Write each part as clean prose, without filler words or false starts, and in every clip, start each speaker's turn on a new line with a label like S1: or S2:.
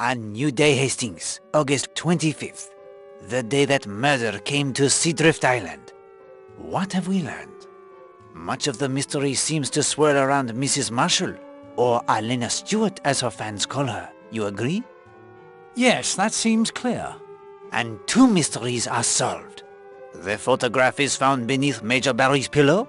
S1: A new day, Hastings, August 25th. The day that murder came to Seadrift Island. What have we learned? Much of the mystery seems to swirl around Mrs. Marshall, or Alena Stewart as her fans call her. You agree?
S2: Yes, that seems clear.
S1: And two mysteries are solved. The photograph is found beneath Major Barry's pillow.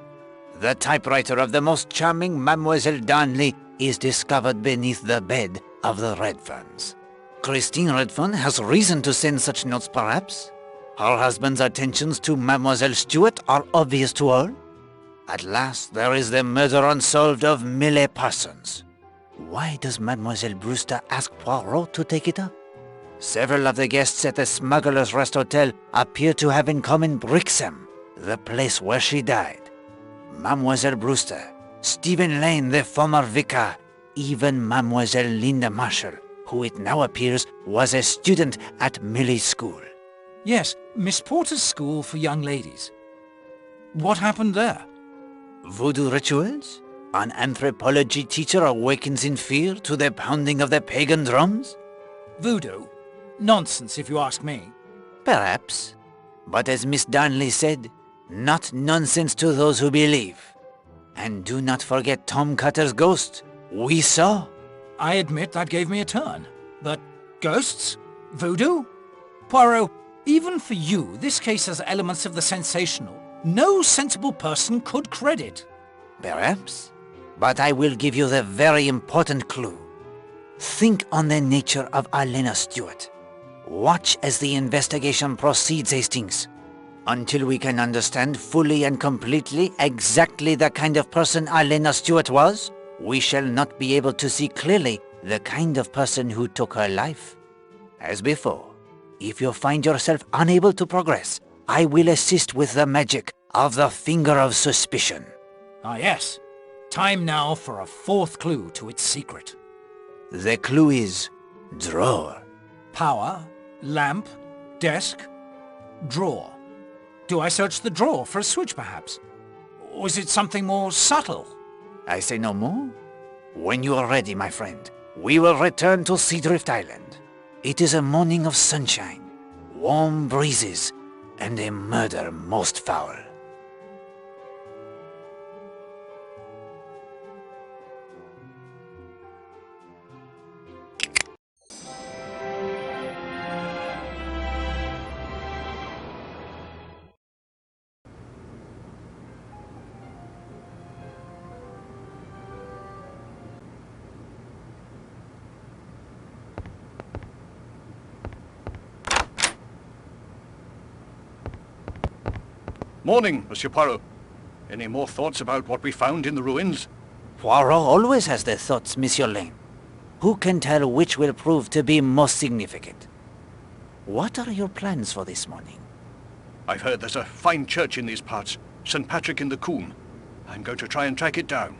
S1: The typewriter of the most charming Mademoiselle Darnley is discovered beneath the bed of the Redferns. Christine Redfern has reason to send such notes, perhaps? Her husband's attentions to Mademoiselle Stewart are obvious to all. At last, there is the murder unsolved of Millie Parsons. Why does Mademoiselle Brewster ask Poirot to take it up? Several of the guests at the Smuggler's Rest Hotel appear to have in common Brixham, the place where she died. Mademoiselle Brewster, Stephen Lane, the former vicar, even Mademoiselle Linda Marshall, who it now appears was a student at Millie's school.
S2: Yes, Miss Porter's school for young ladies. What happened there?
S1: Voodoo rituals? An anthropology teacher awakens in fear to the pounding of the pagan drums?
S2: Voodoo? Nonsense, if you ask me.
S1: Perhaps. But as Miss Darnley said, not nonsense to those who believe. And do not forget Tom Cutter's ghost. We saw.
S2: I admit that gave me a turn. But ghosts? Voodoo? Poirot, even for you, this case has elements of the sensational. No sensible person could credit.
S1: Perhaps. But I will give you the very important clue. Think on the nature of Alena Stewart. Watch as the investigation proceeds, Hastings. Until we can understand fully and completely exactly the kind of person Alena Stewart was, we shall not be able to see clearly the kind of person who took her life. As before, if you find yourself unable to progress, I will assist with the magic of the Finger of Suspicion.
S2: Ah yes. Time now for a fourth clue to its secret.
S1: The clue is drawer.
S2: Power, lamp, desk, drawer. Do I search the drawer for a switch, perhaps? Or is it something more subtle?
S1: I say no more. When you are ready, my friend, we will return to Seadrift Island. It is a morning of sunshine, warm breezes, and a murder most foul.
S3: Morning, Monsieur Poirot. Any more thoughts about what we found in the ruins?
S1: Poirot always has the thoughts, Monsieur Lane. Who can tell which will prove to be most significant? What are your plans for this morning?
S3: I've heard there's a fine church in these parts, St. Patrick in the Coombe. I'm going to try and track it down.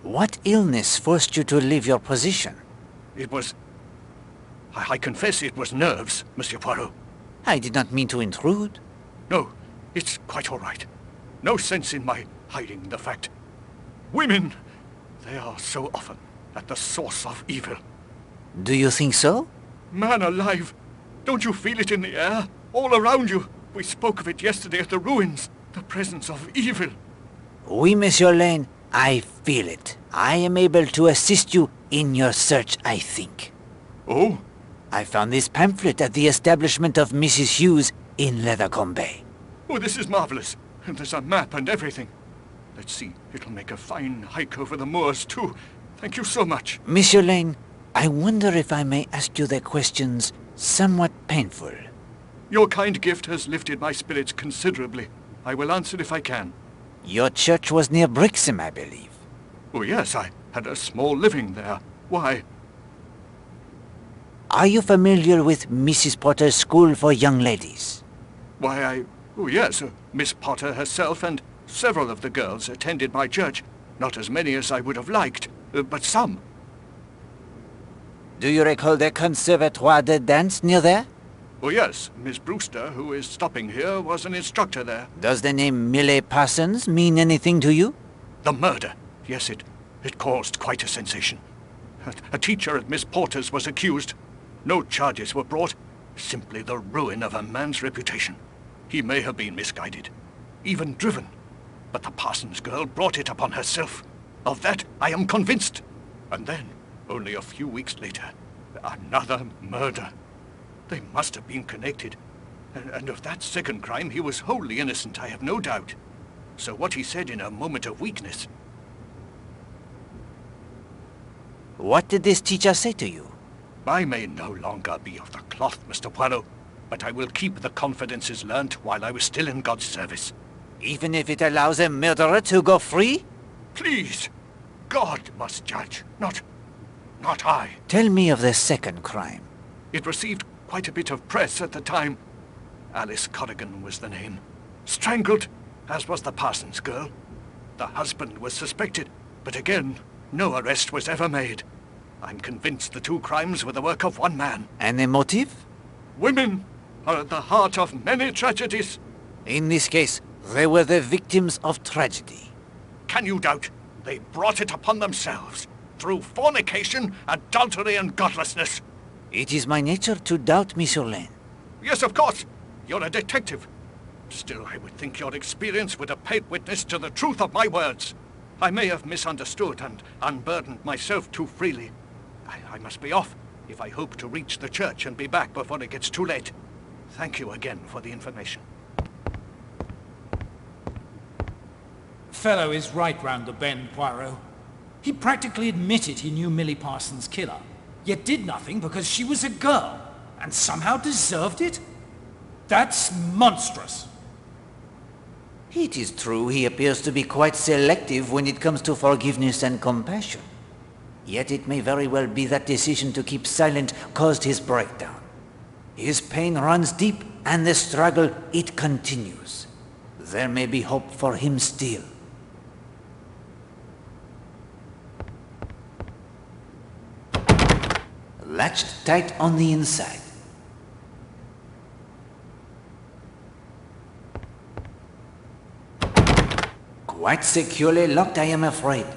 S1: What illness forced you to leave your position?
S3: It was... I confess it was nerves, Monsieur Poirot.
S1: I did not mean to intrude.
S3: No, it's quite all right. No sense in my hiding the fact. Women, they are so often at the source of evil.
S1: Do you think so?
S3: Man alive, don't you feel it in the air? All around you. We spoke of it yesterday at the ruins. The presence of evil.
S1: Oui, Monsieur Lane, I feel it. I am able to assist you in your search, I think.
S3: Oh?
S1: I found this pamphlet at the establishment of Mrs. Hughes in Leathercombe Bay.
S3: Oh, this is marvelous. And there's a map and everything. Let's see, it'll make a fine hike over the moors, too. Thank you so much.
S1: Monsieur Lane, I wonder if I may ask you the questions somewhat painful.
S3: Your kind gift has lifted my spirits considerably. I will answer if I can.
S1: Your church was near Brixham, I believe.
S3: Oh, yes, I had a small living there. Why?
S1: Are you familiar with Mrs. Potter's school for young ladies?
S3: Why, oh, yes, Miss Potter herself and several of the girls attended my church. Not as many as I would have liked, but some.
S1: Do you recall the Conservatoire de Dance near there?
S3: Oh, yes, Miss Brewster, who is stopping here, was an instructor there.
S1: Does the name Millie Parsons mean anything to you?
S3: The murder. Yes, it caused quite a sensation. A teacher at Miss Porter's was accused. No charges were brought. Simply the ruin of a man's reputation. He may have been misguided, even driven. But the Parsons girl brought it upon herself. Of that I am convinced. And then, only a few weeks later, another murder. They must have been connected. And of that second crime he was wholly innocent, I have no doubt. So what he said in a moment of weakness...
S1: What did this teacher say to you?
S3: I may no longer be of the cloth, Mr. Poirot, but I will keep the confidences learnt while I was still in God's service.
S1: Even if it allows a murderer to go free?
S3: Please! God must judge, not I.
S1: Tell me of the second crime.
S3: It received quite a bit of press at the time. Alice Corrigan was the name. Strangled, as was the Parsons girl. The husband was suspected, but again, no arrest was ever made. I'm convinced the two crimes were the work of one man.
S1: And the motive?
S3: Women are at the heart of many tragedies.
S1: In this case, they were the victims of tragedy.
S3: Can you doubt? They brought it upon themselves, through fornication, adultery, and godlessness.
S1: It is my nature to doubt, Monsieur Lane.
S3: Yes, of course. You're a detective. Still, I would think your experience would have paid witness to the truth of my words. I may have misunderstood and unburdened myself too freely. I must be off if I hope to reach the church and be back before it gets too late. Thank you again for the information.
S2: Fellow is right round the bend, Poirot. He practically admitted he knew Millie Parsons' killer, yet did nothing because she was a girl, and somehow deserved it? That's monstrous.
S1: It is true he appears to be quite selective when it comes to forgiveness and compassion. Yet it may very well be that decision to keep silent caused his breakdown. His pain runs deep, and the struggle, it continues. There may be hope for him still. Latched tight on the inside. Quite securely locked, I am afraid.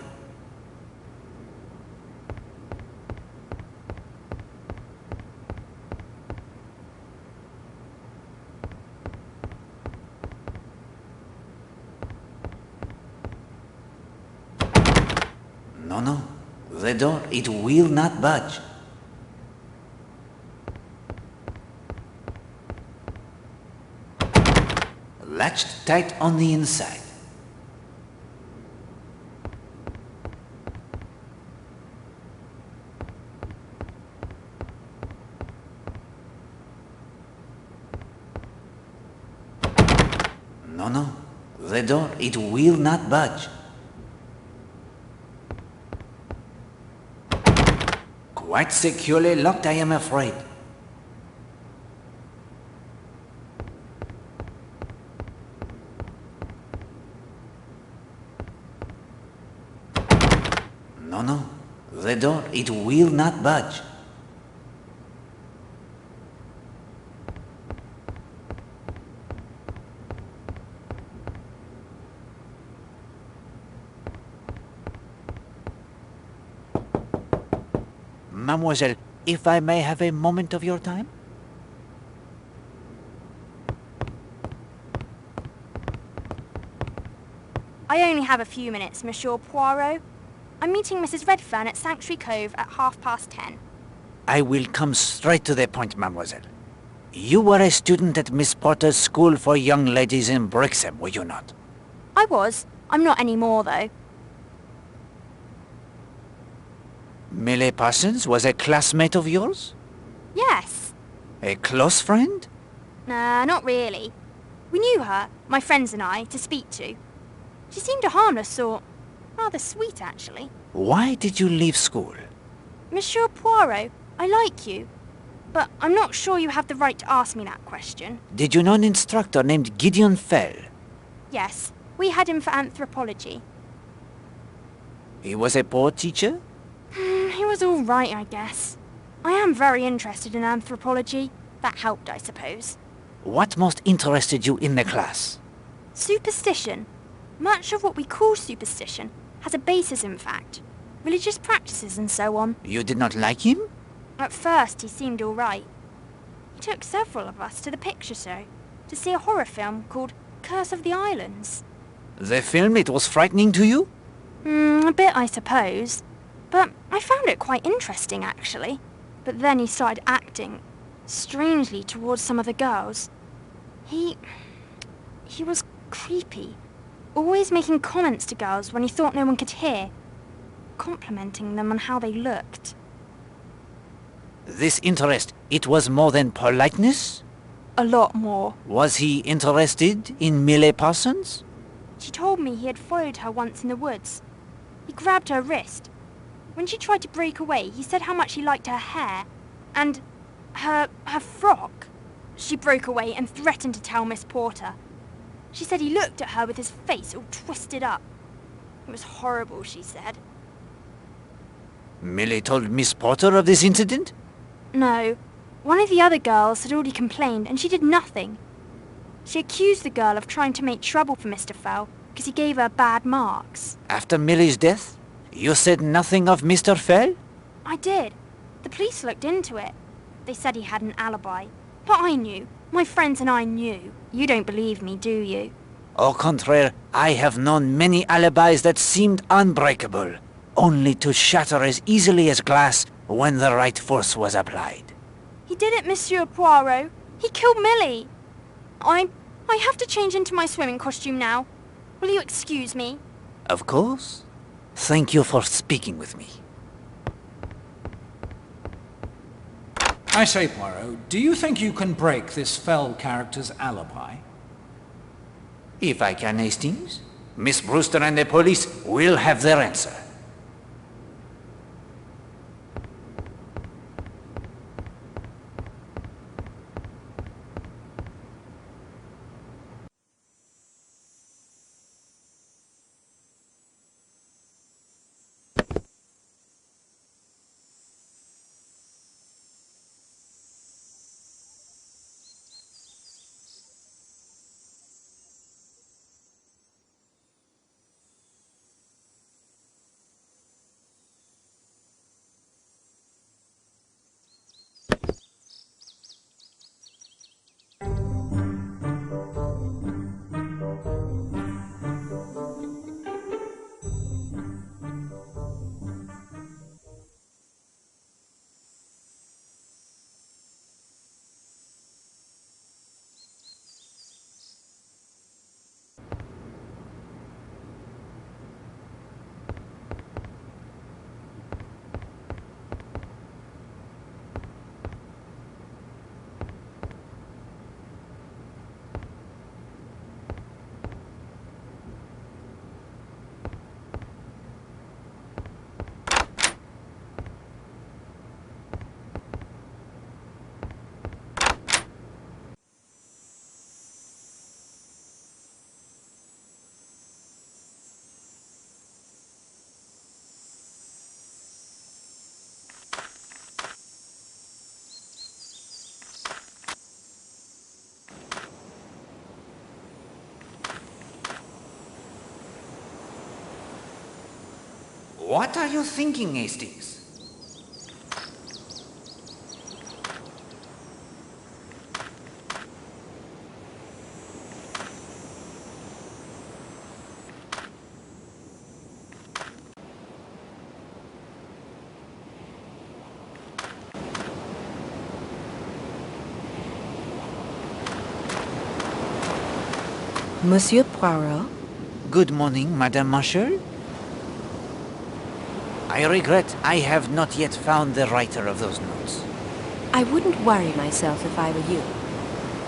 S1: No. The door, it will not budge. Latched tight on the inside. No. The door, it will not budge. Quite securely locked, I am afraid. No. The door, it will not budge. Mademoiselle, if I may have a moment of your time?
S4: I only have a few minutes, Monsieur Poirot. I'm meeting Mrs. Redfern at Sanctuary Cove at 10:30.
S1: I will come straight to the point, mademoiselle. You were a student at Miss Porter's School for Young Ladies in Brixham, were you not?
S4: I was. I'm not anymore, though.
S1: Millie Parsons was a classmate of yours?
S4: Yes.
S1: A close friend?
S4: Nah, not really. We knew her, my friends and I, to speak to. She seemed a harmless sort. Rather sweet, actually.
S1: Why did you leave school?
S4: Monsieur Poirot, I like you. But I'm not sure you have the right to ask me that question.
S1: Did you know an instructor named Gideon Fell?
S4: Yes, we had him for anthropology.
S1: He was a poor teacher?
S4: He was all right, I guess. I am very interested in anthropology. That helped, I suppose.
S1: What most interested you in the class?
S4: Superstition. Much of what we call superstition has a basis in fact. religious practices and so on.
S1: You did not like him?
S4: At first, he seemed all right. He took several of us to the picture show to see a horror film called Curse of the Islands.
S1: The film, it was frightening to you?
S4: A bit, I suppose. But I found it quite interesting, actually. But then he started acting strangely towards some of the girls. He was creepy. Always making comments to girls when he thought no one could hear. Complimenting them on how they looked.
S1: This interest, it was more than politeness?
S4: A lot more.
S1: Was he interested in Millie Parsons?
S4: She told me he had followed her once in the woods. He grabbed her wrist. When she tried to break away, he said how much he liked her hair. And her frock. She broke away and threatened to tell Miss Porter. She said he looked at her with his face all twisted up. It was horrible, she said.
S1: Millie told Miss Porter of this incident?
S4: No. One of the other girls had already complained, and she did nothing. She accused the girl of trying to make trouble for Mr. Fell because he gave her bad marks.
S1: After Millie's death, you said nothing of Mr. Fell?
S4: I did. The police looked into it. They said he had an alibi. But I knew. My friends and I knew. You don't believe me, do you?
S1: Au contraire, I have known many alibis that seemed unbreakable, only to shatter as easily as glass when the right force was applied.
S4: He did it, Monsieur Poirot. He killed Millie. I have to change into my swimming costume now. Will you excuse me?
S1: Of course. Thank you for speaking with me.
S2: I say, Poirot, do you think you can break this Fell character's alibi?
S1: If I can, Hastings, Miss Brewster and the police will have their answer. What are you thinking, Hastings?
S5: Monsieur Poirot?
S1: Good morning, Madame Marshall. I regret I have not yet found the writer of those notes.
S5: I wouldn't worry myself if I were you.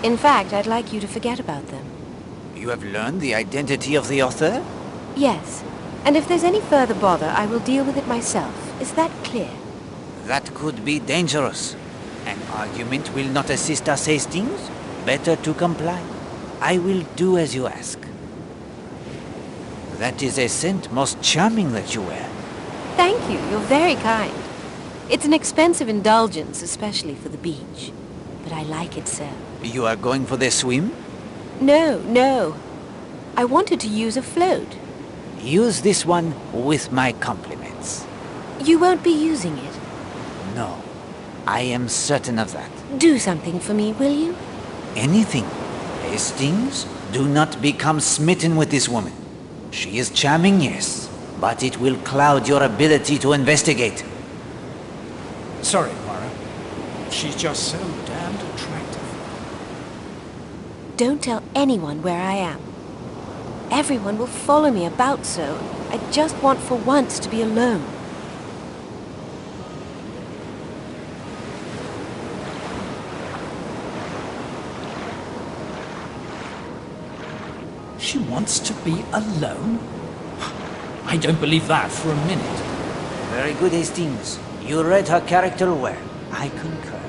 S5: In fact, I'd like you to forget about them.
S1: You have learned the identity of the author?
S5: Yes. And if there's any further bother, I will deal with it myself. Is that clear?
S1: That could be dangerous. An argument will not assist us, Hastings. Better to comply. I will do as you ask. That is a scent most charming that you wear.
S5: Thank you. You're very kind. It's an expensive indulgence, especially for the beach. But I like it so.
S1: You are going for the swim?
S5: No. I wanted to use a float.
S1: Use this one with my compliments.
S5: You won't be using it?
S1: No, I am certain of that.
S5: Do something for me, will you?
S1: Anything. Hastings, do not become smitten with this woman. She is charming, yes, but it will cloud your ability to investigate.
S2: Sorry, Poirot. She's just so damned attractive.
S5: Don't tell anyone where I am. Everyone will follow me about so. I just want for once to be alone.
S2: She wants to be alone? I don't believe that for a minute.
S1: Very good, Hastings. You read her character well. I concur.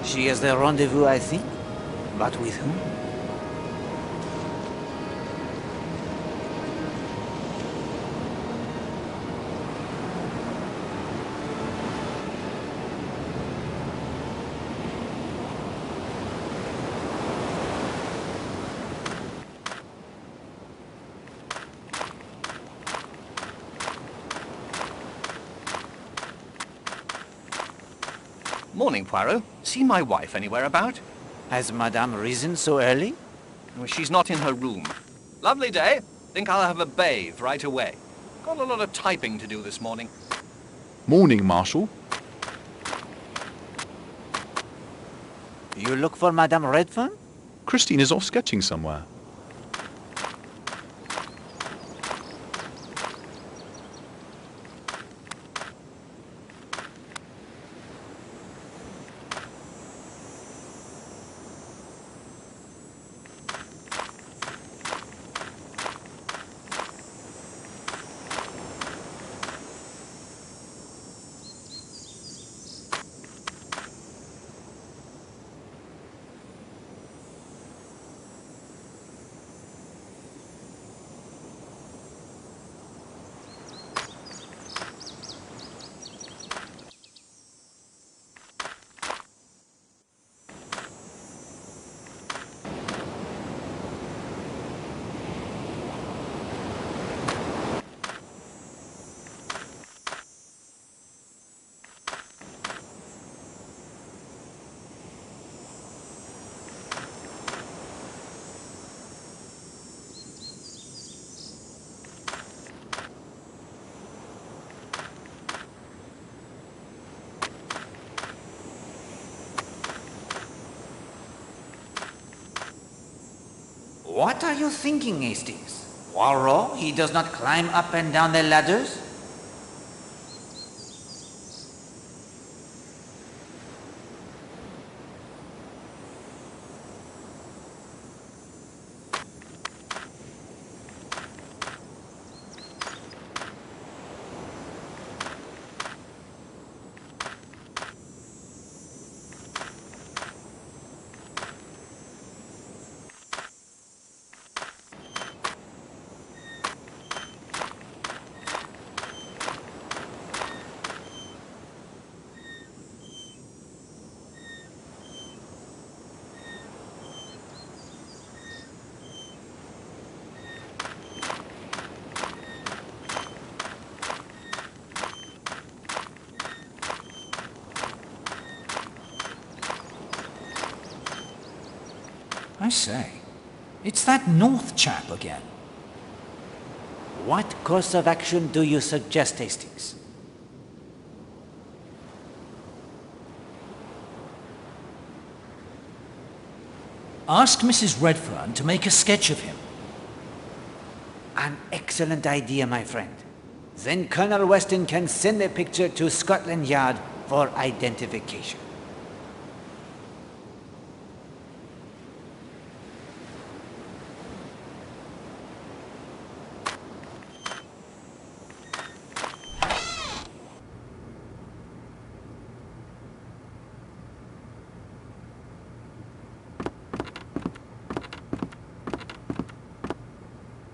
S1: She has the rendezvous, I think. But with whom?
S3: Morning, Poirot. Seen my wife anywhere about?
S1: Has Madame risen so early?
S3: Oh, she's not in her room. Lovely day. Think I'll have a bathe right away. Got a lot of typing to do this morning.
S6: Morning, Marshal.
S1: You look for Madame Redfern?
S6: Christine is off sketching somewhere.
S1: What are you thinking, Hastings? Poirot, he does not climb up and down the ladders?
S2: I say, it's that North chap again.
S1: What course of action do you suggest, Hastings?
S2: Ask Mrs. Redfern to make a sketch of him.
S1: An excellent idea, my friend. Then Colonel Weston can send a picture to Scotland Yard for identification.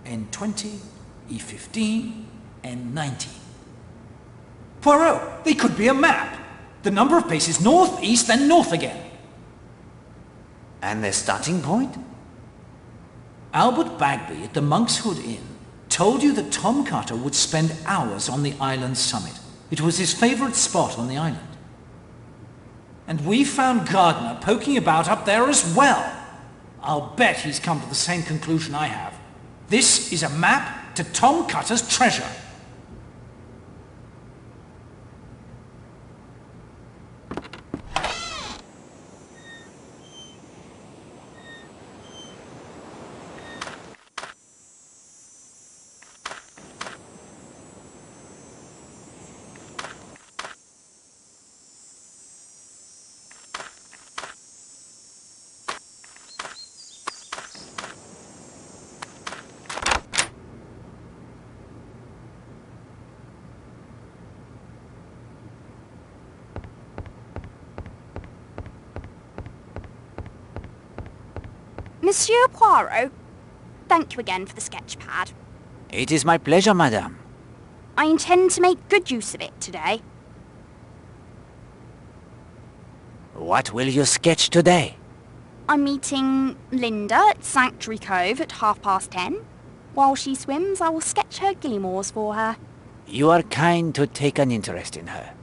S2: N20, E15, N19. Poirot, they could be a map. The number of paces north, east, then north again.
S1: And the starting point?
S2: Albert Bagby at the Monk's Hood Inn told you that Tom Carter would spend hours on the island's summit. It was his favourite spot on the island. And we found Gardner poking about up there as well. I'll bet he's come to the same conclusion I have. This is a map to Tom Cutter's treasure.
S4: Monsieur Poirot, thank you again for the sketch pad.
S1: It is my pleasure, madame.
S4: I intend to make good use of it today.
S1: What will you sketch today?
S4: I'm meeting Linda at Sanctuary Cove at 10:30. While she swims, I will sketch her guillemots for her.
S1: You are kind to take an interest in her.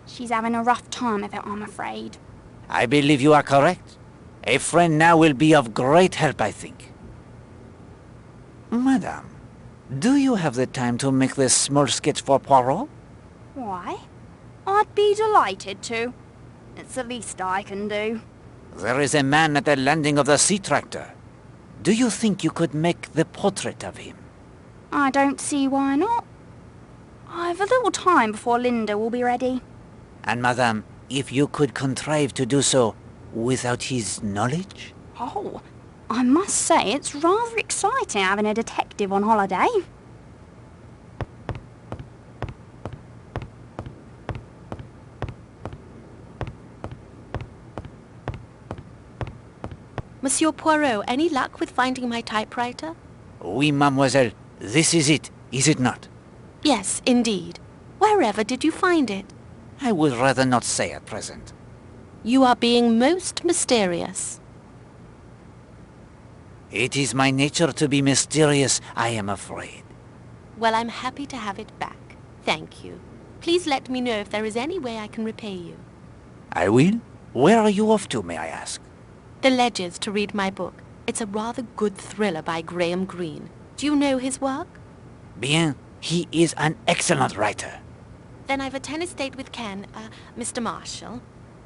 S4: She's having a rough time of it, I'm afraid.
S1: I believe you are correct. A friend now will be of great help, I think. Madame, do you have the time to make this small sketch for Poirot?
S4: Why? I'd be delighted to. It's the least I can do.
S1: There is a man at the landing of the sea tractor. Do you think you could make the portrait of him?
S4: I don't see why not. I've a little time before Linda will be ready.
S1: And madame, if you could contrive to do so without his knowledge?
S4: Oh, I must say it's rather exciting having a detective on holiday.
S5: Monsieur Poirot, any luck with finding my typewriter?
S1: Oui, mademoiselle. This is it not?
S5: Yes, indeed. Wherever did you find it?
S1: I would rather not say at present.
S5: You are being most mysterious.
S1: It is my nature to be mysterious, I am afraid.
S5: Well, I'm happy to have it back. Thank you. Please let me know if there is any way I can repay you.
S1: I will? Where are you off to, may I ask?
S5: The Ledgers to read my book. It's a rather good thriller by Graham Greene. Do you know his work?
S1: Bien, he is an excellent writer.
S5: Then I've a tennis date with Ken, Mr. Marshall,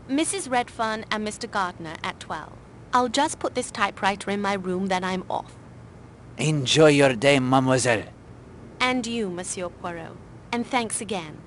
S5: Mrs. Redfern and Mr. Gardner at 12. I'll just put this typewriter in my room, then I'm off.
S1: Enjoy your day, mademoiselle.
S5: And you, Monsieur Poirot. And thanks again.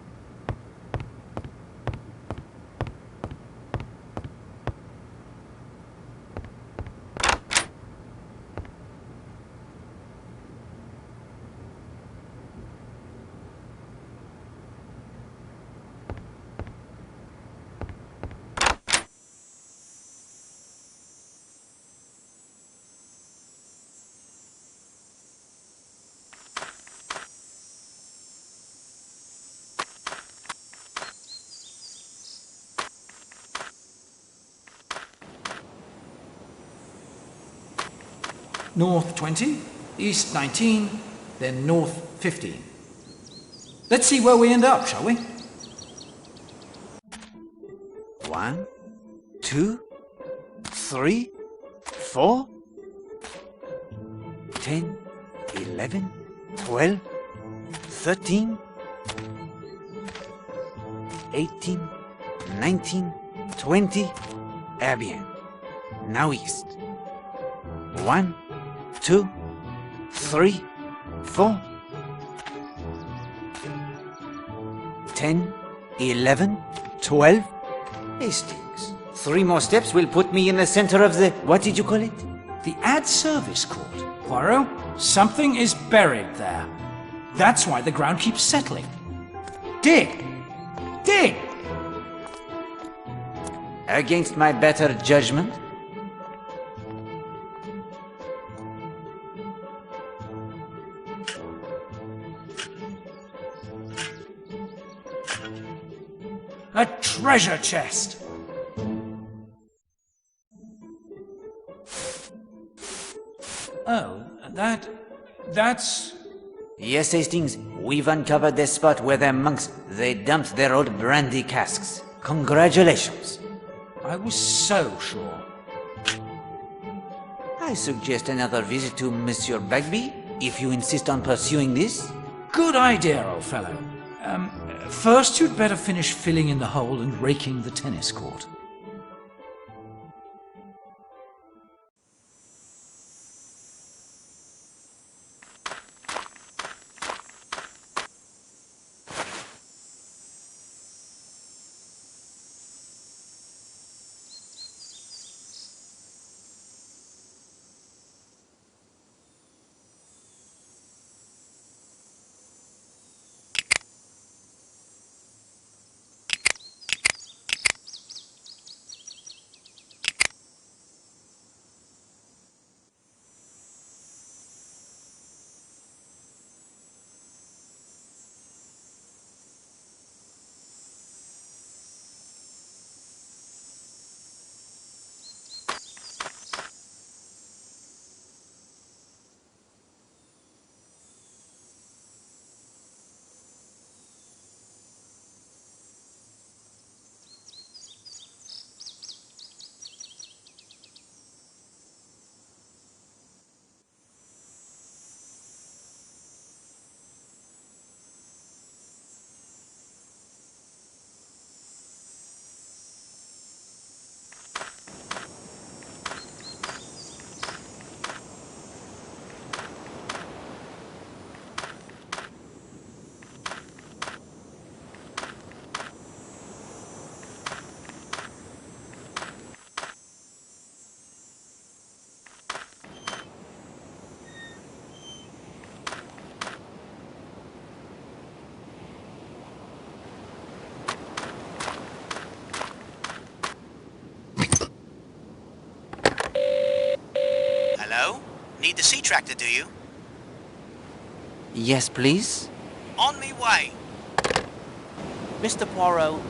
S2: North 20, east 19, then north 15. Let's see where we end up, shall we?
S1: 1, 2, 3, 4, 10, 11, 12, 13, 18, 19, 20. Eh bien. Now east. 1, 2, 3, 4, 10, 11, 12. Hastings. 3 more steps will put me in the center of the... What did you call it?
S2: The ad service court. Poirot, something is buried there. That's why the ground keeps settling. Dig! Dig!
S1: Against my better judgment?
S2: A treasure chest! Oh, that's...
S1: Yes, Hastings, we've uncovered the spot where the monks, they dumped their old brandy casks. Congratulations.
S2: I was so sure.
S1: I suggest another visit to Monsieur Bagby, if you insist on pursuing this.
S2: Good idea, old fellow. First you'd better finish filling in the hole and raking the tennis court.
S7: Hello? Need the sea tractor, do you?
S1: Yes, please?
S7: On me way. Mr. Poirot,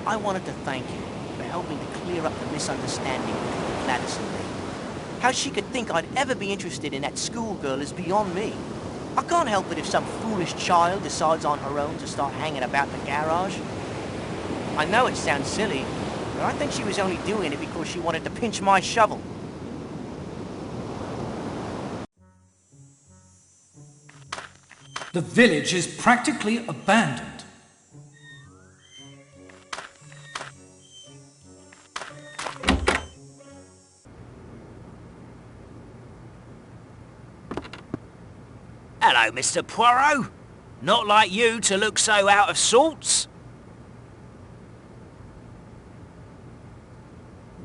S7: I wanted to thank you for helping to clear up the misunderstanding between Gladys and me. How she could think I'd ever be interested in that schoolgirl is beyond me. I can't help it if some foolish child decides on her own to start hanging about the garage. I know it sounds silly, but I think she was only doing it because she wanted to pinch my shovel.
S2: The village is practically abandoned.
S8: Hello, Mr. Poirot. Not like you to look so out of sorts.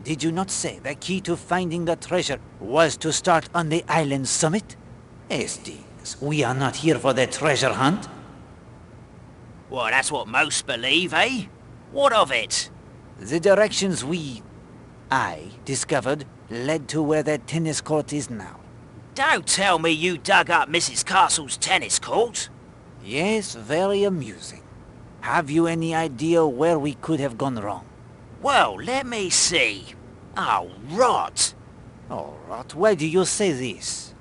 S1: Did you not say the key to finding the treasure was to start on the island summit? Hastings, we are not here for the treasure hunt.
S8: Well, that's what most believe, eh? What of it?
S1: The directions I discovered led to where the tennis court is now.
S8: Don't tell me you dug up Mrs. Castle's tennis court.
S1: Yes, very amusing. Have you any idea where we could have gone wrong?
S8: Well, let me see. Oh, rot.
S1: All right, why do you say this?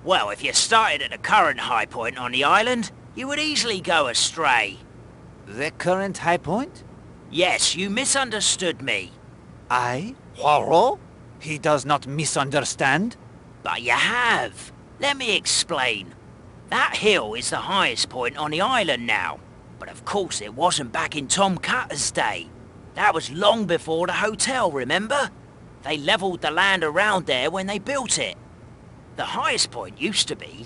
S8: Well, if you started at the current high point on the island, you would easily go astray.
S1: The current high point?
S8: Yes, you misunderstood me.
S1: I? Poirot? He does not misunderstand.
S8: But you have. Let me explain. That hill is the highest point on the island now. But of course it wasn't back in Tom Cutter's day. That was long before the hotel, remember? They levelled the land around there when they built it. The highest point used to be...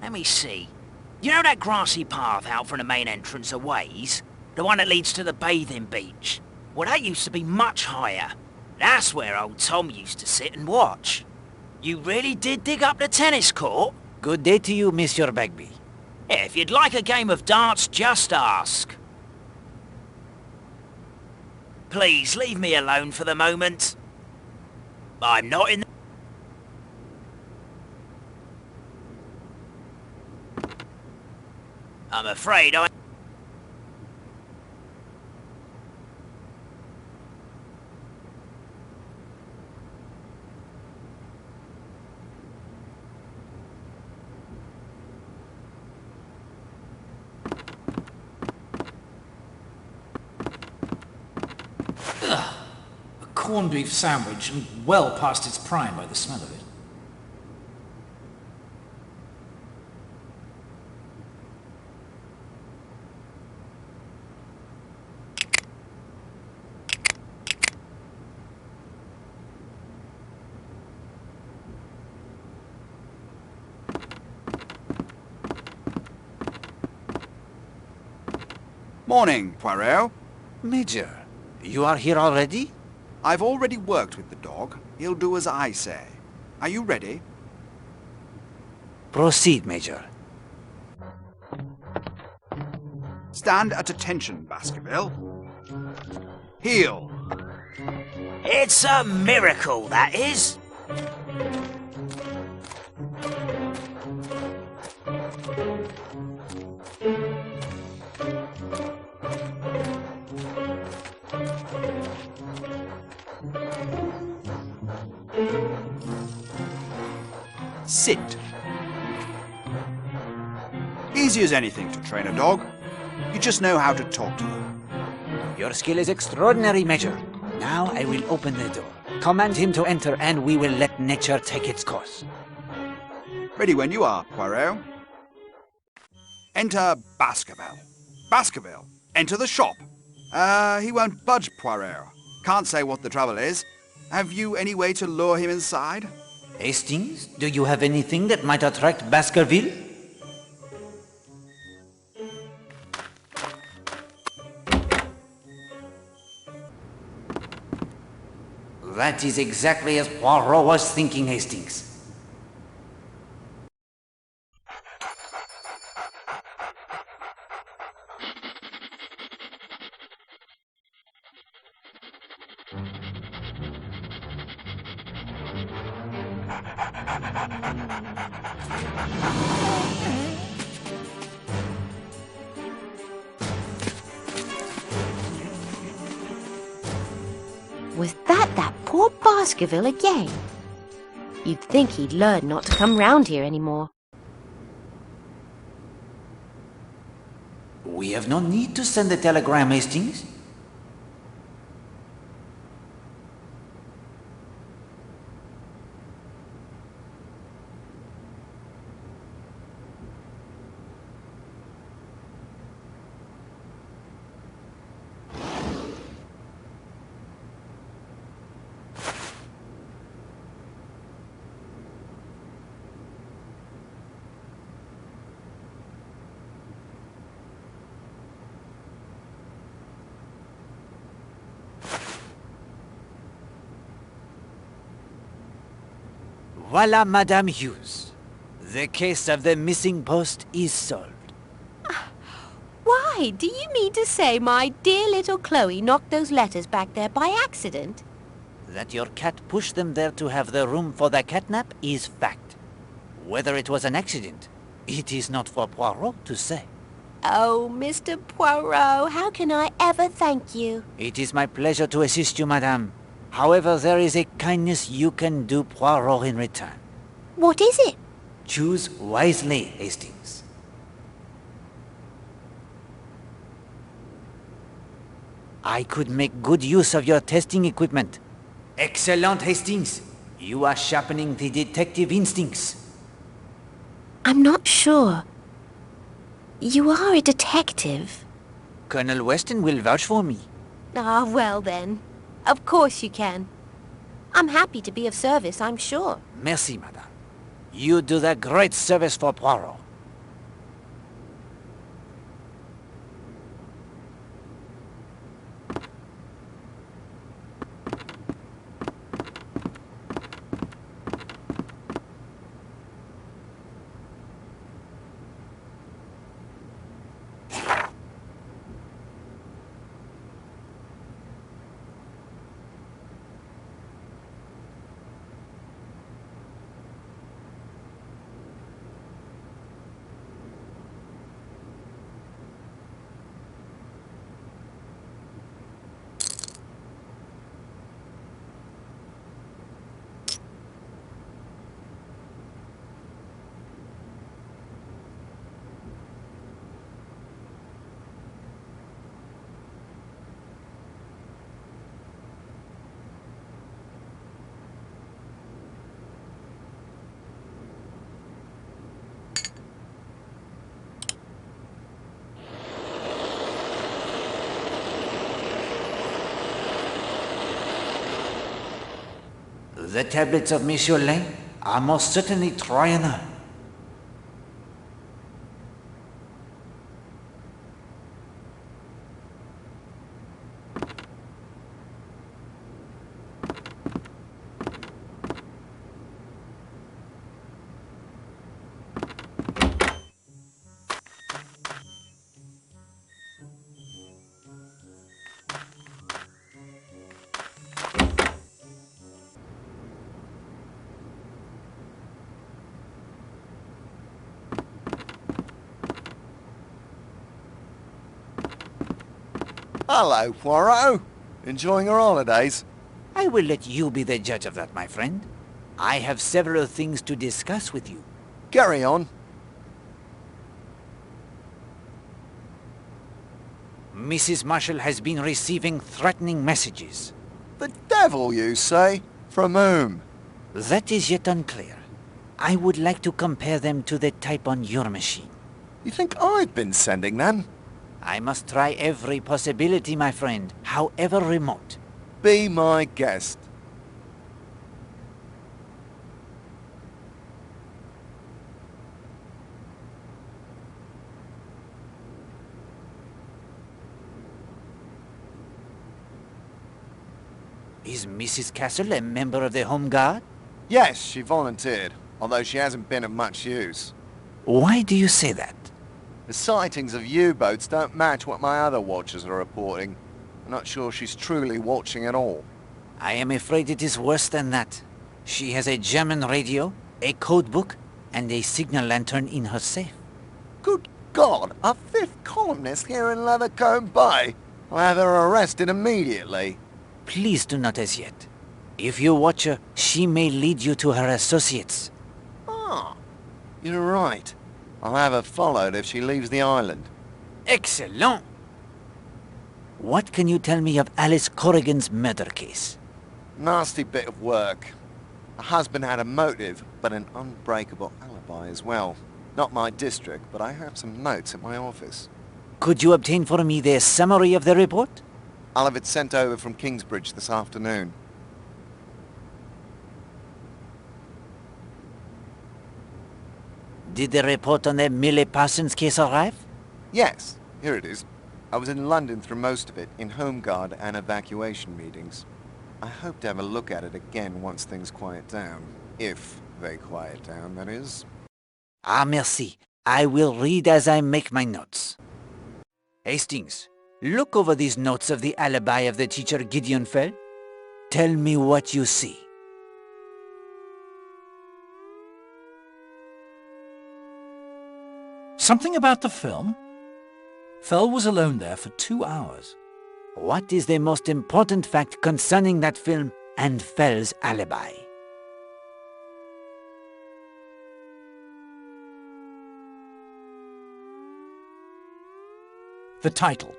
S8: let me see. You know that grassy path out from the main entrance a ways? The one that leads to the bathing beach? Well, that used to be much higher. That's where old Tom used to sit and watch. You really did dig up the tennis court?
S1: Good day to you, Monsieur Bagby.
S8: Yeah, if you'd like a game of darts, just ask. Please, leave me alone for the moment. I'm not in... I'm afraid I...
S2: corned beef sandwich and well past its prime by the smell of it.
S9: Morning, Poirot.
S1: Major, you are here already?
S9: I've already worked with the dog. He'll do as I say. Are you ready?
S1: Proceed, Major.
S9: Stand at attention, Baskerville. Heel.
S8: It's a miracle, that is.
S9: Sit. Easy as anything to train a dog. You just know how to talk to them.
S1: Your skill is extraordinary, Major. Now I will open the door. Command him to enter and we will let nature take its course.
S9: Ready when you are, Poirot. Enter Baskerville. Baskerville, enter the shop. He won't budge, Poirot. Can't say what the trouble is. Have you any way to lure him inside?
S1: Hastings, do you have anything that might attract Baskerville? That is exactly as Poirot was thinking, Hastings.
S10: Was that poor Baskerville again? You'd think he'd learn not to come round here anymore.
S1: We have no need to send a telegram, Hastings. Voila, Madame Hughes. The case of the missing post is solved.
S10: Why, do you mean to say my dear little Chloe knocked those letters back there by accident?
S1: That your cat pushed them there to have the room for the catnap is fact. Whether it was an accident, it is not for Poirot to say.
S10: Oh, Mr. Poirot, how can I ever thank you?
S1: It is my pleasure to assist you, Madame. However, there is a kindness you can do Poirot in return.
S10: What is it?
S1: Choose wisely, Hastings. I could make good use of your testing equipment. Excellent, Hastings. You are sharpening the detective instincts.
S10: I'm not sure. You are a detective.
S1: Colonel Weston will vouch for me.
S10: Ah, well then. Of course you can. I'm happy to be of service, I'm sure.
S1: Merci, Madame. You do the great service for Poirot. The tablets of Monsieur Lane are most certainly trying her.
S11: Hello, Poirot. Enjoying your holidays?
S1: I will let you be the judge of that, my friend. I have several things to discuss with you.
S11: Carry on.
S1: Mrs. Marshall has been receiving threatening messages.
S11: The devil, you say? From whom?
S1: That is yet unclear. I would like to compare them to the type on your machine.
S11: You think I've been sending them?
S1: I must try every possibility, my friend, however remote.
S11: Be my guest.
S1: Is Mrs. Castle a member of the Home Guard?
S11: Yes, she volunteered, although she hasn't been of much use.
S1: Why do you say that?
S11: The sightings of U-boats don't match what my other watchers are reporting. I'm not sure she's truly watching at all.
S1: I am afraid it is worse than that. She has a German radio, a code book, and a signal lantern in her safe.
S11: Good God, a fifth columnist here in Leathercombe Bay? I'll have her arrested immediately.
S1: Please do not as yet. If you watch her, she may lead you to her associates.
S11: Ah, you're right. I'll have her followed if she leaves the island.
S1: Excellent! What can you tell me of Alice Corrigan's murder case?
S11: Nasty bit of work. The husband had a motive, but an unbreakable alibi as well. Not my district, but I have some notes at my office.
S1: Could you obtain for me the summary of the report?
S11: I'll have it sent over from Kingsbridge this afternoon.
S1: Did the report on the Millie Parsons case arrive?
S11: Yes, here it is. I was in London through most of it, in Home Guard and evacuation meetings. I hope to have a look at it again once things quiet down. If they quiet down, that is.
S1: Ah, merci. I will read as I make my notes. Hastings, look over these notes of the alibi of the teacher Gideon Fell. Tell me what you see.
S2: Something about the film? Fell was alone there for 2 hours.
S1: What is the most important fact concerning that film and Fell's alibi?
S2: The title.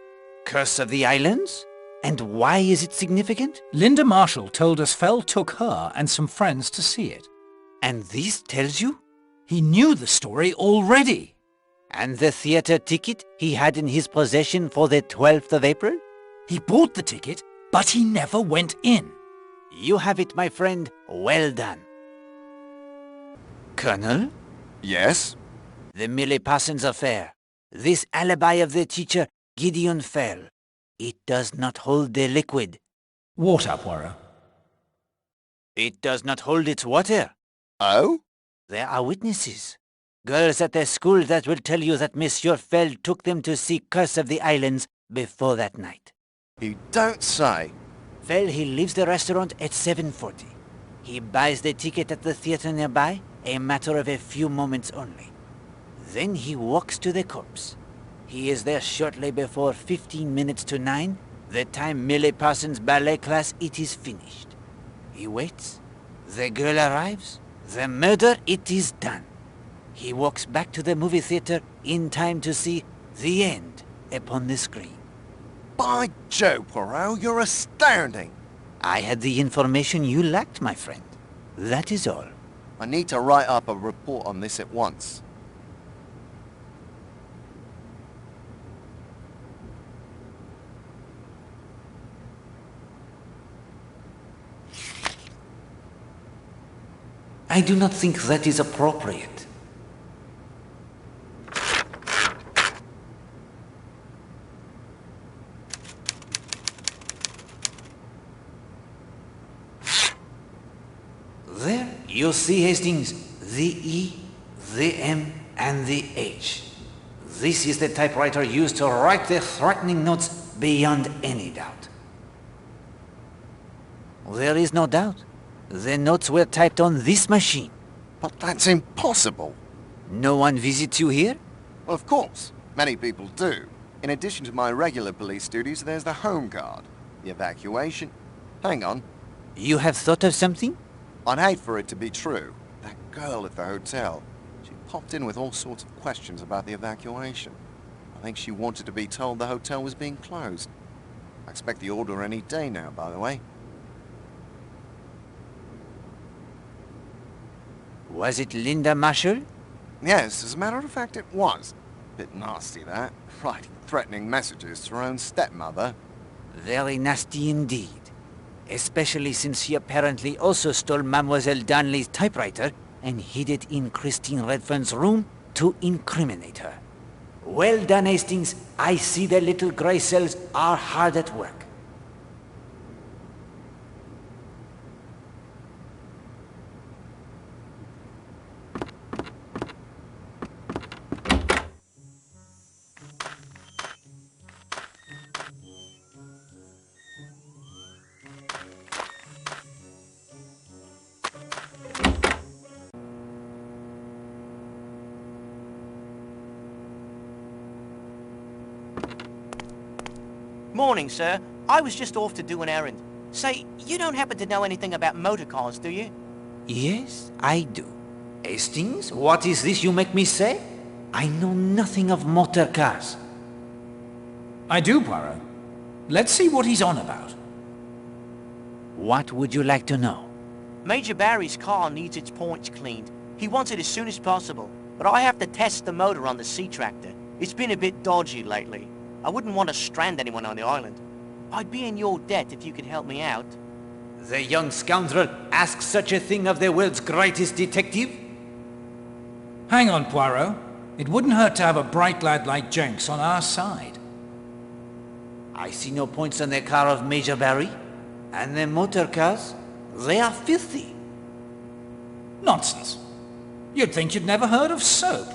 S1: Curse of the Islands? And why is it significant?
S2: Linda Marshall told us Fell took her and some friends to see it.
S1: And this tells you?
S2: He knew the story already.
S1: And the theater ticket he had in his possession for the 12th of April?
S2: He bought the ticket, but he never went in.
S1: You have it, my friend. Well done. Colonel?
S11: Yes?
S1: The Millie Parsons affair. This alibi of the teacher, Gideon Fell. It does not hold the liquid.
S2: Water, Poirot.
S1: It does not hold its water.
S11: Oh?
S1: There are witnesses. Girls at their school that will tell you that Monsieur Fell took them to see Curse of the Islands before that night.
S11: You don't say.
S1: Fell, he leaves the restaurant at 7:40. He buys the ticket at the theater nearby, a matter of a few moments only. Then he walks to the corpse. He is there shortly before 15 minutes to 9, the time Millie Parsons' ballet class it is finished. He waits. The girl arrives. The murder, it is done. He walks back to the movie theater in time to see the end upon the screen.
S11: By Jove, Poirot, you're astounding.
S1: I had the information you lacked, my friend. That is all.
S11: I need to write up a report on this at once.
S1: I do not think that is appropriate. There, you see, Hastings, the E, the M, and the H. This is the typewriter used to write the threatening notes beyond any doubt. There is no doubt. The notes were typed on this machine.
S11: But that's impossible.
S1: No one visits you here?
S11: Well, of course. Many people do. In addition to my regular police duties, there's the home guard, the evacuation. Hang on.
S1: You have thought of something?
S11: I'd hate for it to be true. That girl at the hotel, she popped in with all sorts of questions about the evacuation. I think she wanted to be told the hotel was being closed. I expect the order any day now, by the way.
S1: Was it Linda Marshall?
S11: Yes, as a matter of fact, it was. Bit nasty, that. Writing threatening messages to her own stepmother.
S1: Very nasty indeed. Especially since she apparently also stole Mademoiselle Darnley's typewriter and hid it in Christine Redfern's room to incriminate her. Well done, Hastings. I see the little grey cells are hard at work.
S7: Morning, sir. I was just off to do an errand. Say, you don't happen to know anything about motor cars, do you?
S1: Yes, I do. Hastings, what is this you make me say? I know nothing of motor cars.
S2: I do, Poirot. Let's see what he's on about.
S1: What would you like to know?
S7: Major Barry's car needs its points cleaned. He wants it as soon as possible, but I have to test the motor on the sea tractor. It's been a bit dodgy lately. I wouldn't want to strand anyone on the island. I'd be in your debt if you could help me out.
S1: The young scoundrel asks such a thing of the world's greatest detective?
S2: Hang on, Poirot. It wouldn't hurt to have a bright lad like Jenks on our side.
S1: I see no points on the car of Major Barry. And the motor cars, they are filthy.
S2: Nonsense. You'd think you'd never heard of soap.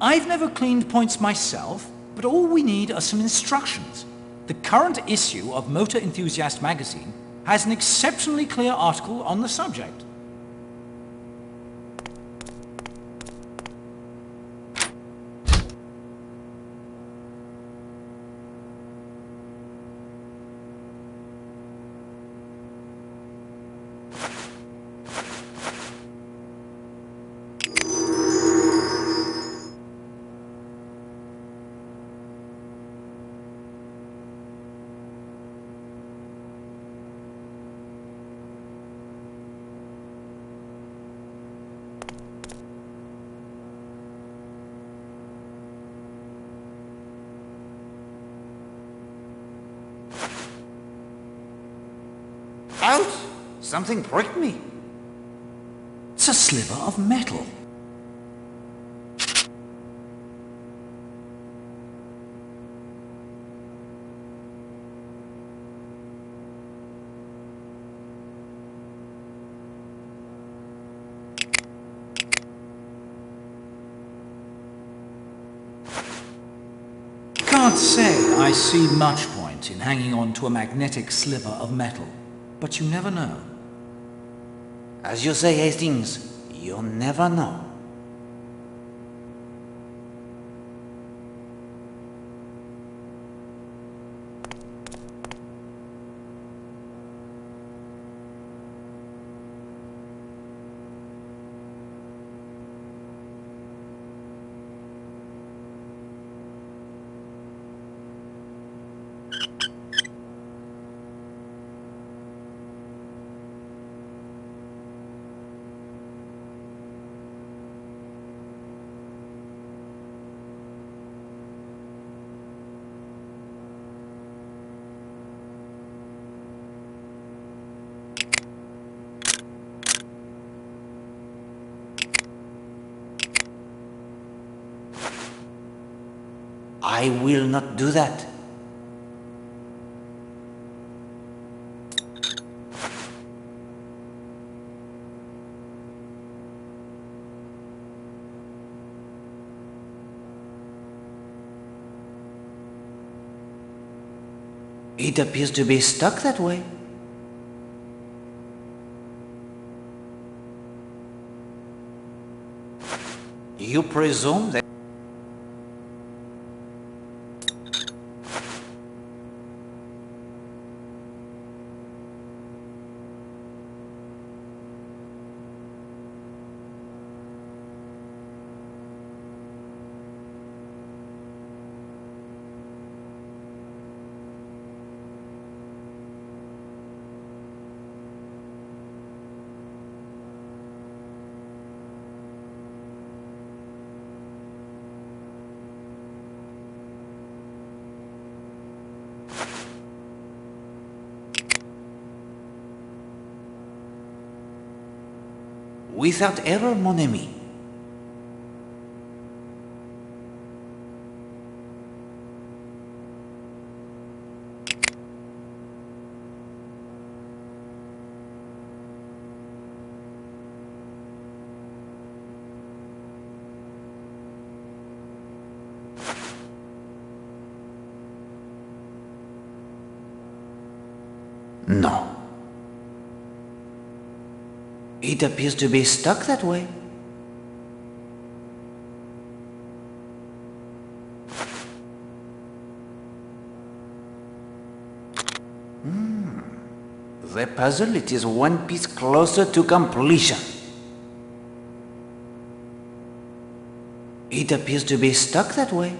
S2: I've never cleaned points myself, but all we need are some instructions. The current issue of Motor Enthusiast magazine has an exceptionally clear article on the subject.
S1: Ouch! Something pricked me.
S2: It's a sliver of metal. Can't say I see much point in hanging on to a magnetic sliver of metal, but you never know.
S1: As you say, Hastings, you'll never know. I will not do that. It appears to be stuck that way. You presume that... Without error, mon ami. No. It appears to be stuck that way. The puzzle, it is one piece closer to completion. It appears to be stuck that way.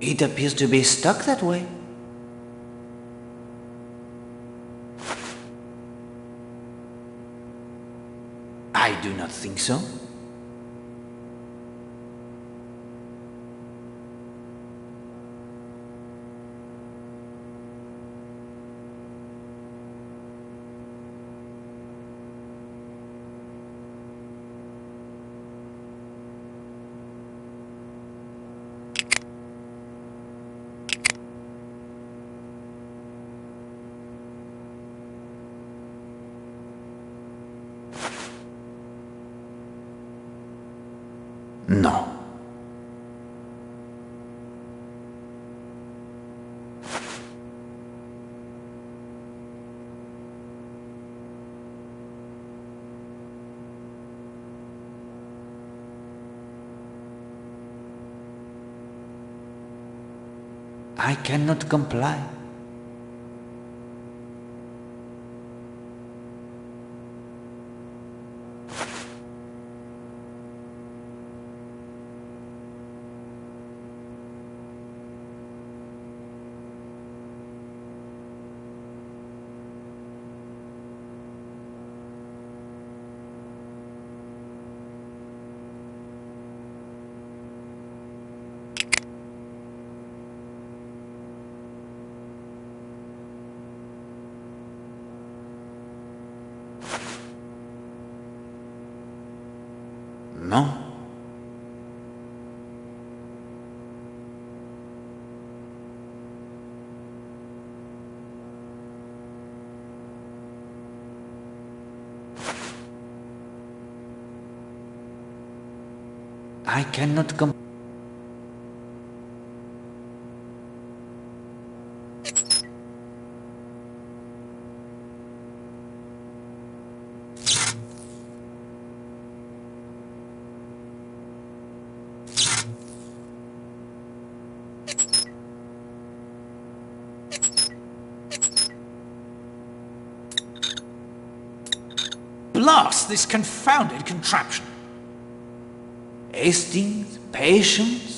S1: It appears to be stuck that way. I do not think so. No. I cannot comply. No. I cannot comply.
S2: past this confounded contraption.
S1: Hastings, patience.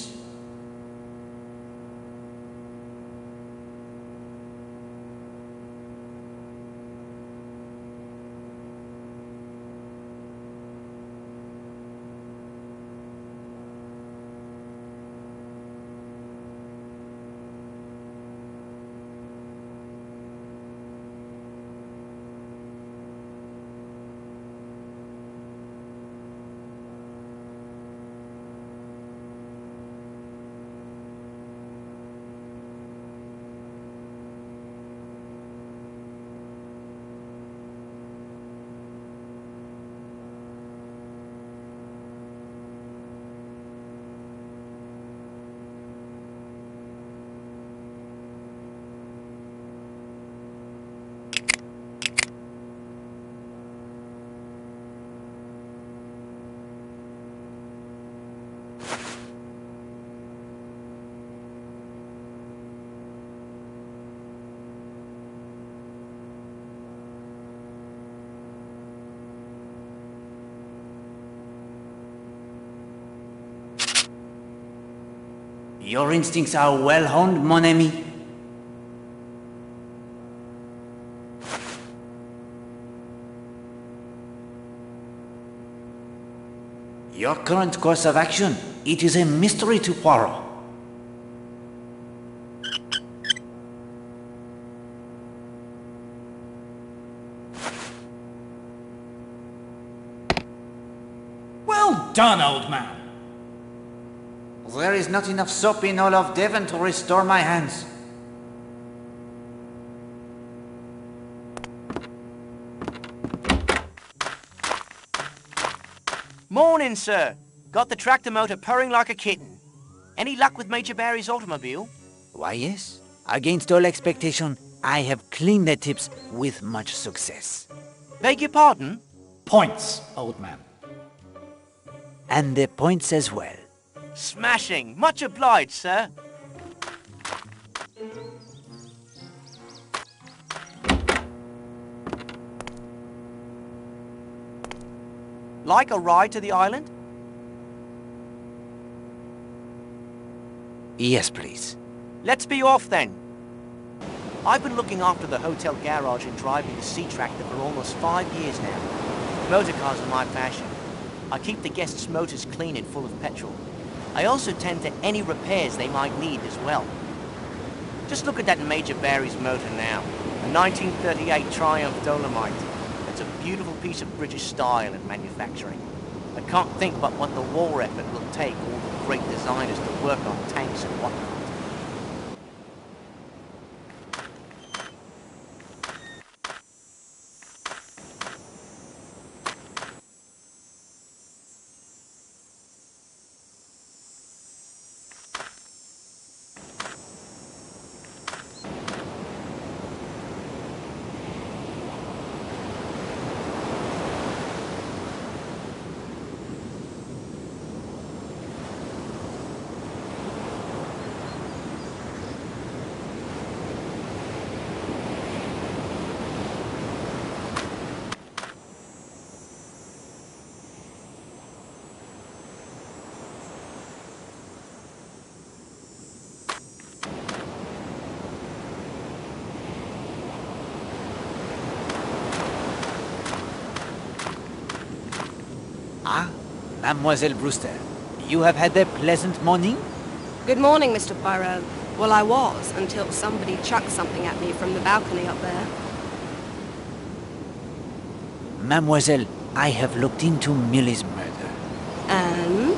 S1: Your instincts are well honed, mon ami. Your current course of action, it is a mystery to Poirot.
S2: Well done, old man.
S1: There is not enough soap in all of Devon to restore my hands.
S7: Morning, sir. Got the tractor motor purring like a kitten. Any luck with Major Barry's automobile?
S1: Why, yes. Against all expectation, I have cleaned the tips with much success.
S7: Beg your pardon?
S2: Points, old man.
S1: And the points as well.
S7: Smashing. Much obliged, sir. Like a ride to the island?
S1: Yes, please.
S7: Let's be off then. I've been looking after the hotel garage and driving the sea tractor for almost 5 years now. Motor cars are my passion. I keep the guests' motors clean and full of petrol. I also tend to any repairs they might need as well. Just look at that Major Barry's motor now. A 1938 Triumph Dolomite. It's a beautiful piece of British style and manufacturing. I can't think but what the war effort will take all the great designers to work on tanks and whatnot.
S1: Ah, Mademoiselle Brewster, you have had a pleasant morning?
S12: Good morning, Mr. Poirot. Well, I was, until somebody chucked something at me from the balcony up there.
S1: Mademoiselle, I have looked into Millie's murder.
S12: And?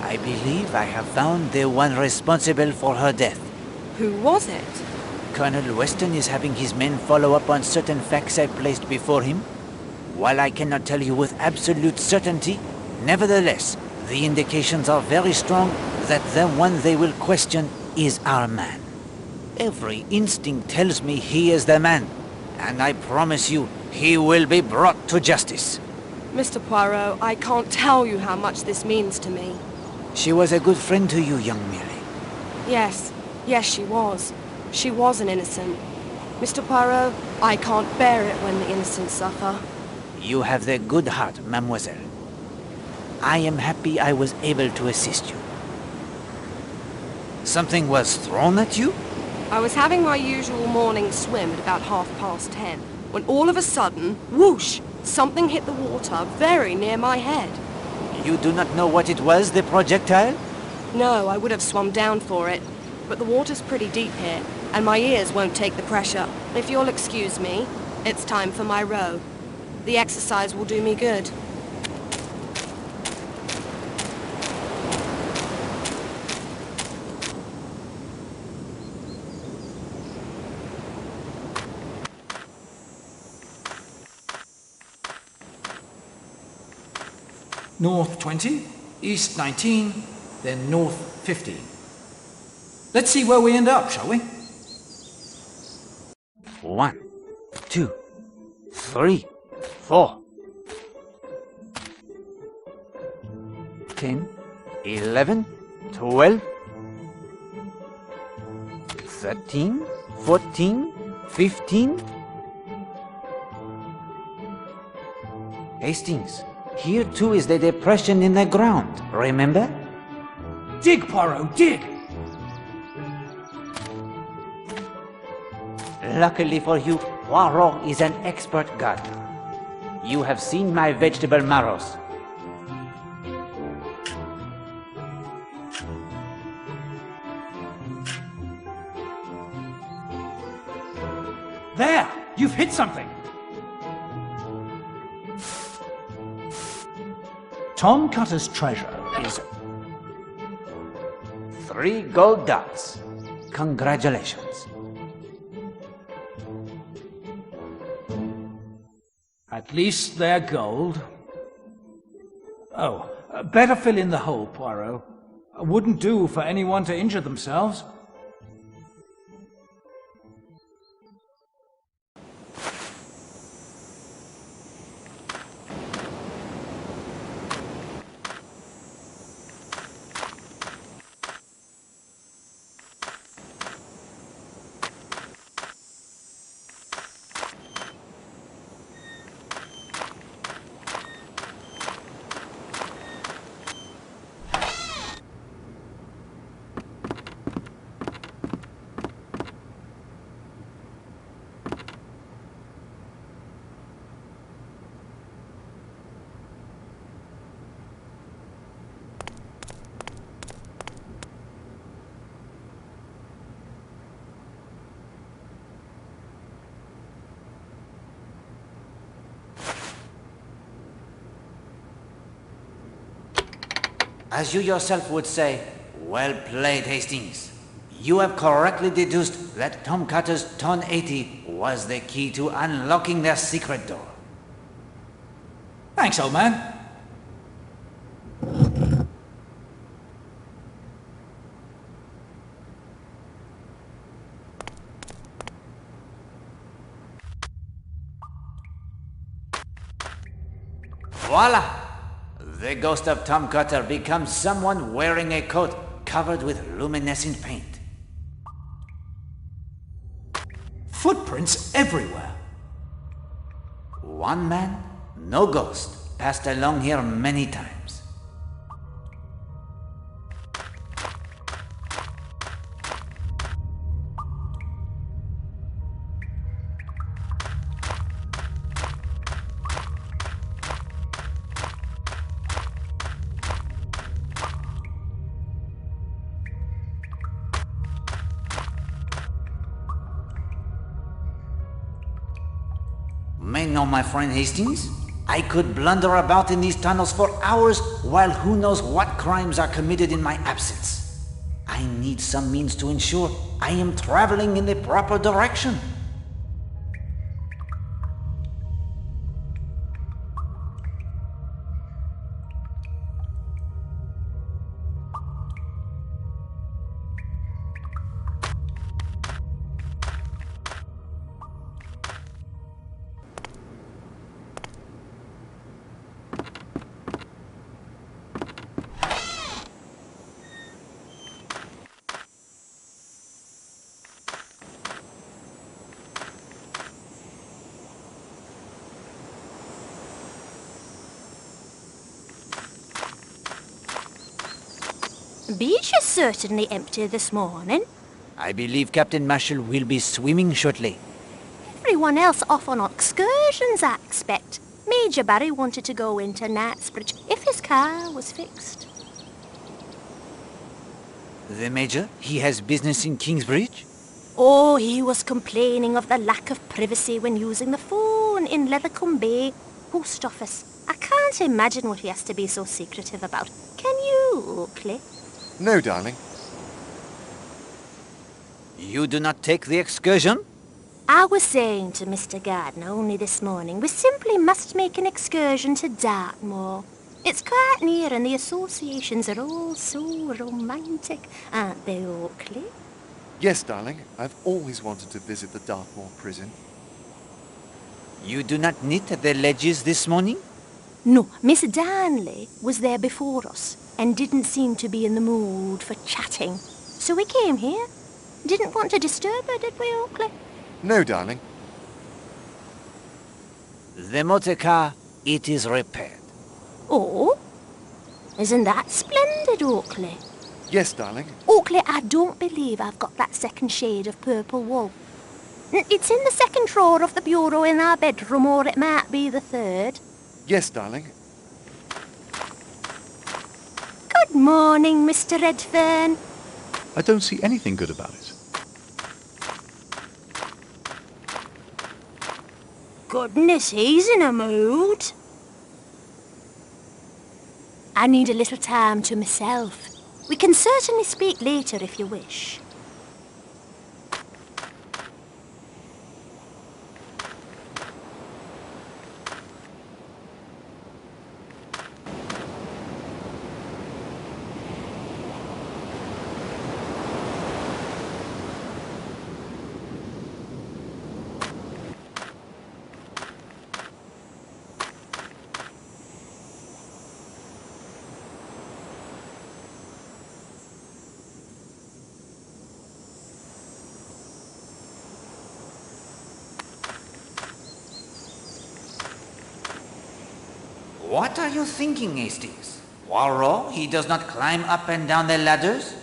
S1: I believe I have found the one responsible for her death.
S12: Who was it?
S1: Colonel Weston is having his men follow up on certain facts I placed before him. While I cannot tell you with absolute certainty, nevertheless, the indications are very strong that the one they will question is our man. Every instinct tells me he is the man, and I promise you he will be brought to justice.
S12: Mr. Poirot, I can't tell you how much this means to me.
S1: She was a good friend to you, young Millie.
S12: Yes, she was. She was an innocent. Mr. Poirot, I can't bear it when the innocent suffer.
S1: You have the good heart, mademoiselle. I am happy I was able to assist you. Something was thrown at you?
S12: I was having my usual morning swim at about 10:30, when all of a sudden, whoosh, something hit the water very near my head.
S1: You do not know what it was, the projectile?
S12: No, I would have swum down for it, but the water's pretty deep here, and my ears won't take the pressure. If you'll excuse me, it's time for my row. The exercise will do me good.
S2: North 20, east 19, then north 15. Let's see where we end up, shall we?
S1: 1, 2, 3, 4. 10, 11, 12, 13, 14, 15. Hastings, here too is the depression in the ground, remember?
S2: Dig, Poirot, dig!
S1: Luckily for you, Poirot is an expert gardener. You have seen my vegetable marrows.
S2: There! You've hit something! Tom Cutter's treasure is
S1: 3 gold dots. Congratulations.
S2: At least they're gold. Oh, better fill in the hole, Poirot. Wouldn't do for anyone to injure themselves.
S1: As you yourself would say, well played, Hastings. You have correctly deduced that Tom Cutter's Ton 80 was the key to unlocking their secret door.
S2: Thanks, old man.
S1: Voila! The ghost of Tom Cutter becomes someone wearing a coat covered with luminescent paint.
S2: Footprints everywhere.
S1: One man, no ghost, passed along here many times. May know, my friend Hastings, I could blunder about in these tunnels for hours while who knows what crimes are committed in my absence. I need some means to ensure I am traveling in the proper direction.
S10: Beach is certainly empty this morning.
S1: I believe Captain Marshall will be swimming shortly.
S10: Everyone else off on excursions, I expect. Major Barry wanted to go into Knightsbridge if his car was fixed.
S1: The Major? He has business in Kingsbridge?
S10: Oh, he was complaining of the lack of privacy when using the phone in Leathercombe Bay post office. I can't imagine what he has to be so secretive about. Can you, Oakley?
S11: No, darling.
S1: You do not take the excursion?
S10: I was saying to Mr. Gardner only this morning, we simply must make an excursion to Dartmoor. It's quite near and the associations are all so romantic, aren't they, Oakley?
S11: Yes, darling. I've always wanted to visit the Dartmoor prison.
S1: You do not knit the ledges this morning?
S10: No, Miss Darnley was there before us and didn't seem to be in the mood for chatting. So we came here. Didn't want to disturb her, did we, Oakley?
S11: No, darling.
S1: The motor car, it is repaired.
S10: Oh? Isn't that splendid, Oakley?
S11: Yes, darling.
S10: Oakley, I don't believe I've got that second shade of purple wool. It's in the second drawer of the bureau in our bedroom, or it might be the third.
S11: Yes, darling.
S10: Good morning, Mr. Redfern.
S6: I don't see anything good about it.
S10: Goodness, he's in a mood. I need a little time to myself. We can certainly speak later if you wish.
S1: What are you thinking, Hastings? Poirot, he does not climb up and down the ladders?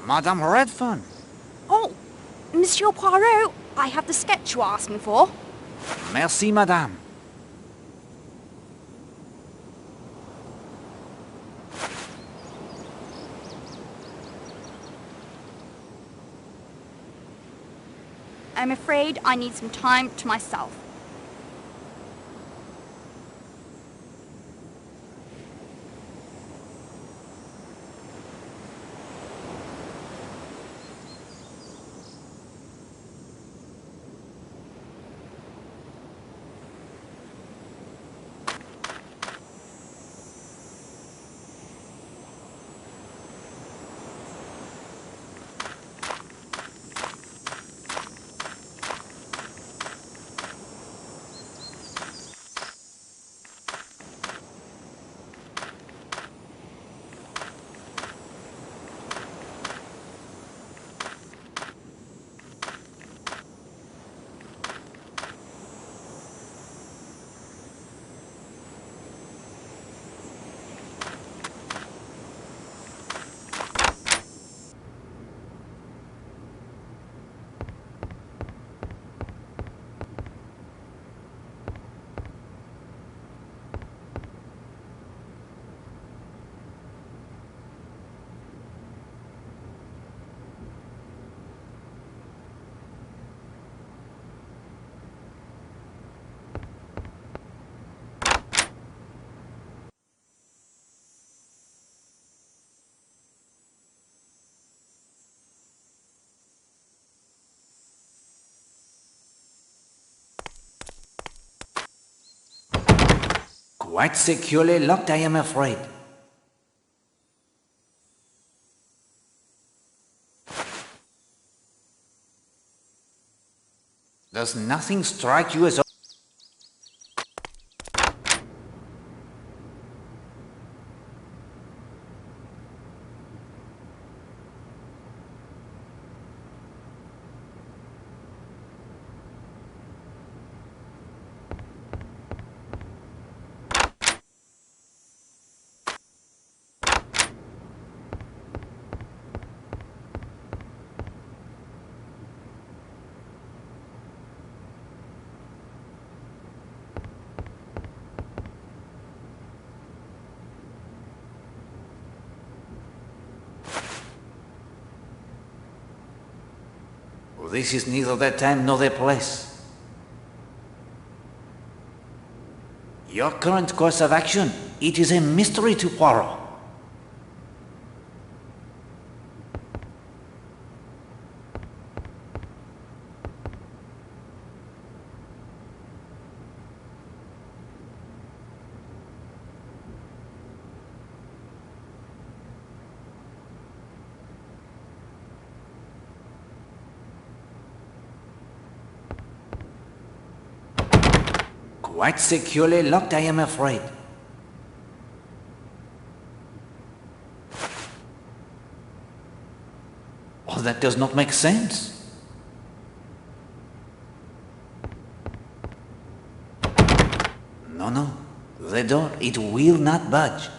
S1: Madame Redfern.
S4: Oh, Monsieur Poirot, I have the sketch you asked me for.
S1: Merci, madame.
S4: I'm afraid I need some time to myself.
S1: Quite securely locked, I am afraid. Does nothing strike you as... This is neither the time nor the place. Your current course of action, it is a mystery to Poirot. Quite securely locked, I am afraid. Oh, that does not make sense. No. The door, it will not budge.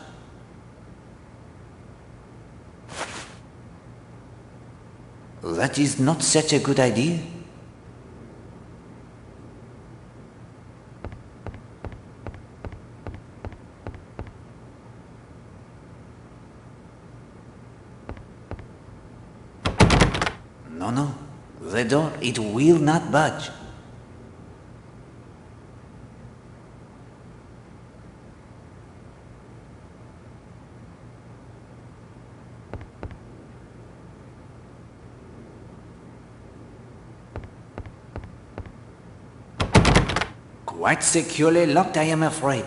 S1: That is not such a good idea. No. The door, it will not budge. Quite securely locked, I am afraid.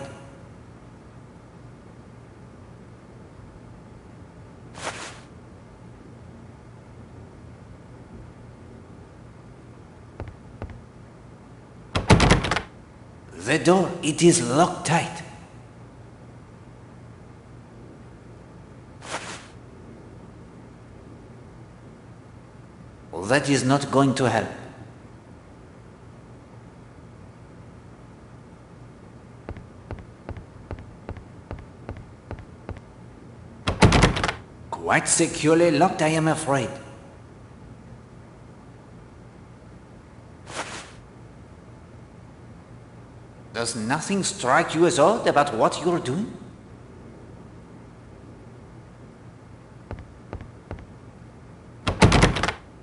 S1: The door, it is locked tight. That is not going to help. Quite securely locked, I am afraid. Does nothing strike you as odd about what you're doing?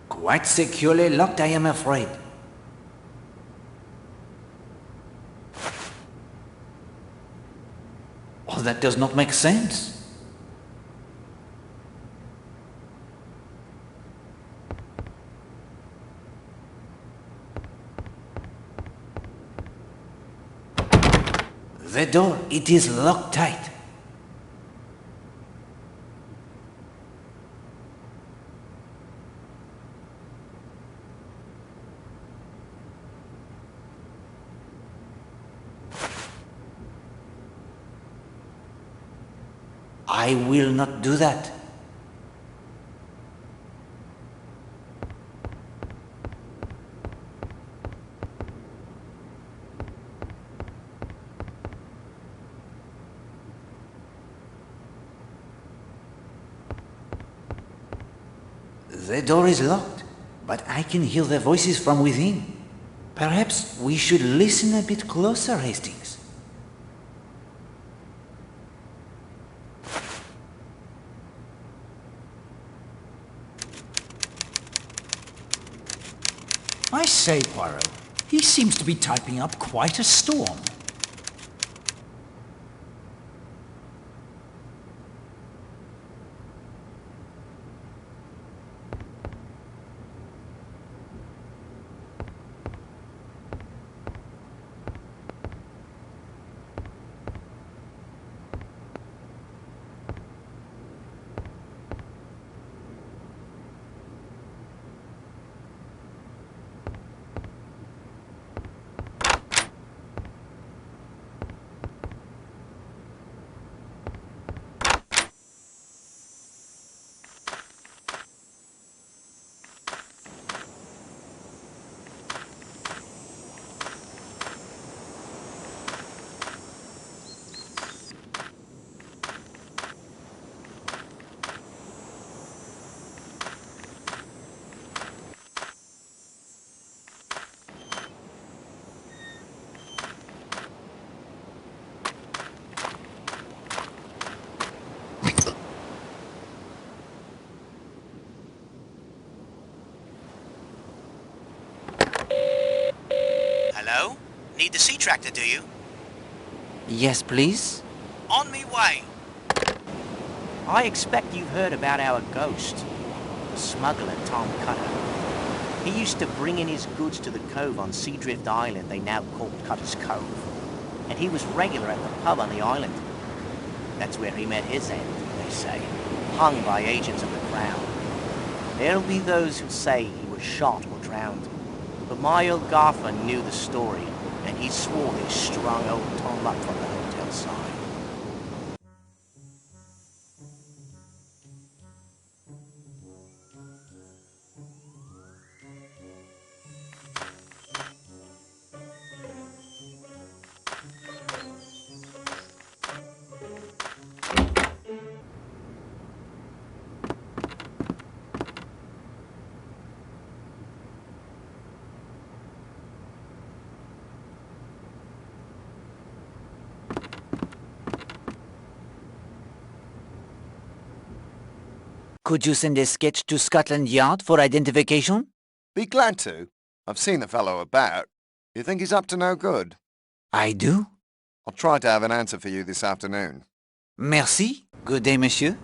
S1: Quite securely locked, I am afraid. Oh, that does not make sense. The door, it is locked tight. I will not do that. The door is locked, but I can hear the voices from within. Perhaps we should listen a bit closer, Hastings.
S2: I say, Poirot, he seems to be typing up quite a storm.
S7: Need the sea tractor, do you?
S1: Yes, please?
S7: On me way. I expect you've heard about our ghost, the smuggler Tom Cutter. He used to bring in his goods to the cove on Seadrift Island they now call Cutter's Cove. And he was regular at the pub on the island. That's where he met his end, they say, hung by agents of the crown. There'll be those who say he was shot or drowned. But my old Agatha knew the story, and he swore they strung old Tom up from the hotel side.
S1: Could you send a sketch to Scotland Yard for identification?
S11: Be glad to. I've seen the fellow about. You think he's up to no good?
S1: I do.
S11: I'll try to have an answer for you this afternoon.
S1: Merci. Good day, monsieur.